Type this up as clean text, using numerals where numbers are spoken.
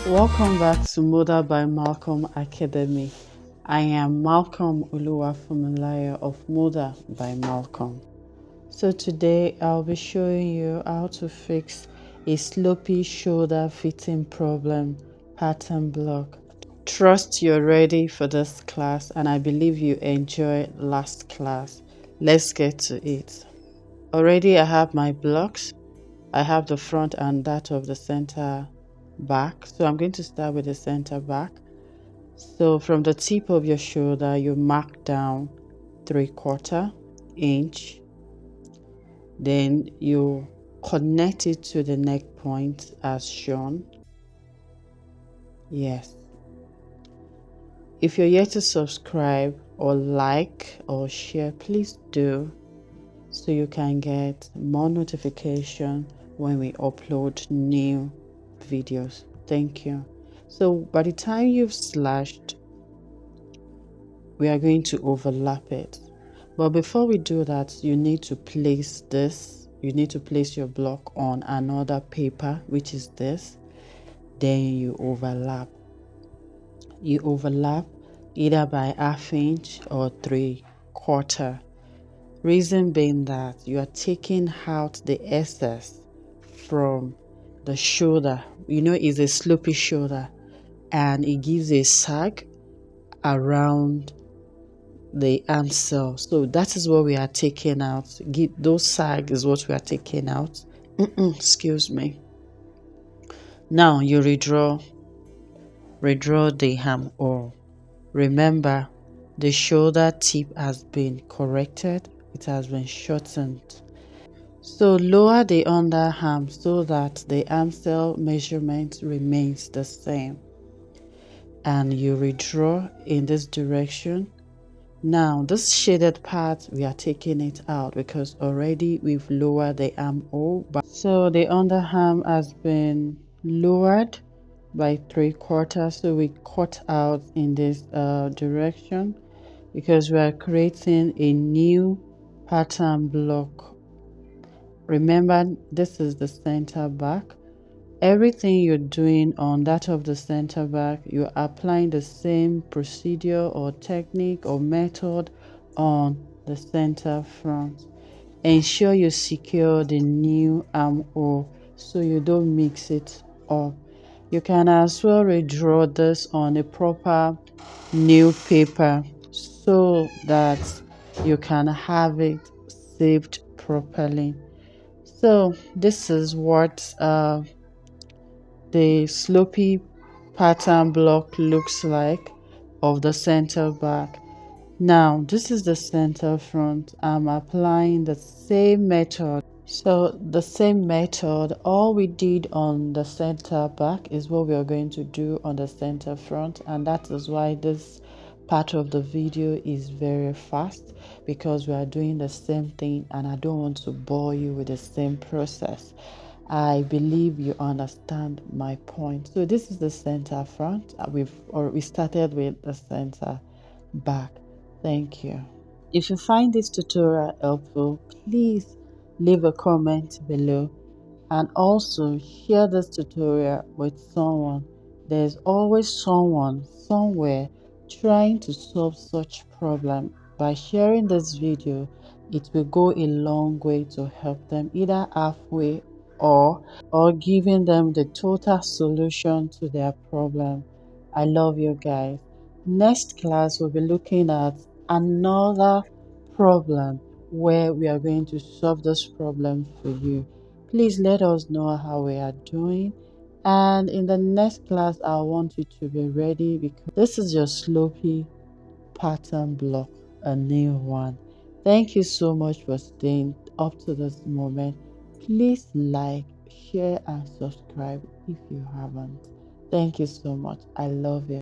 Welcome back to MODA by Malcolm Academy. I am Malcolm Oluwafumilaya of MODA by Malcolm. So today I'll be showing you how to fix a sloppy shoulder fitting problem pattern block. Trust you're ready for this class and I believe you enjoyed last class. Let's get to it. Already I have my blocks. I have the front and that of the center back. So I'm going to start with the center back. So from the tip of your shoulder, you mark down 3/4 inch. Then you connect it to the neck point as shown. Yes. If you're yet to subscribe or like or share, please do, so you can get more notification when we upload new videos. Thank you. So by the time you've slashed, we are going to overlap it. But before we do that, you need to place this. You need to place your block on another paper, which is this. Then you overlap. You overlap either by 1/2 inch or 3/4. Reason being that you are taking out the excess from the shoulder. You know, it's a slopey shoulder and it gives a sag around the arm cell. So that is what we are taking out. Those sag is what we are taking out. Excuse me. Now you redraw the arm hole. Remember, the shoulder tip has been corrected. It has been shortened. So lower the underarm so that the arm cell measurement remains the same. And you redraw in this direction. Now this shaded part, we are taking it out because already we've lowered the armhole. So the underarm has been lowered by 3/4. So we cut out in this direction because we are creating a new pattern block. Remember, this is the center back. Everything you're doing on that of the center back, you're applying the same procedure or technique or method on the center front. Ensure you secure the new armhole so you don't mix it up. You can as well redraw this on a proper new paper so that you can have it saved properly. So this is what the slopey pattern block looks like of the center back. Now this is the center front. I'm applying the same method. So the same method, all we did on the center back is what we are going to do on the center front, and that is why this part of the video is very fast, because we are doing the same thing and I don't want to bore you with the same process. I believe you understand my point. So this is the center front. We started with the center back. Thank you. If you find this tutorial helpful, please leave a comment below and also share this tutorial with someone. There's always someone somewhere trying to solve such problem. By sharing this video, it will go a long way to help them, either halfway or giving them the total solution to their problem. I love you guys. Next class we'll be looking at another problem where we are going to solve this problem for you. Please let us know how we are doing, and in the next class I want you to be ready because this is your slopey pattern block, a new one. Thank you so much for staying up to this moment. Please like, share and subscribe if you haven't. Thank you so much. I love you.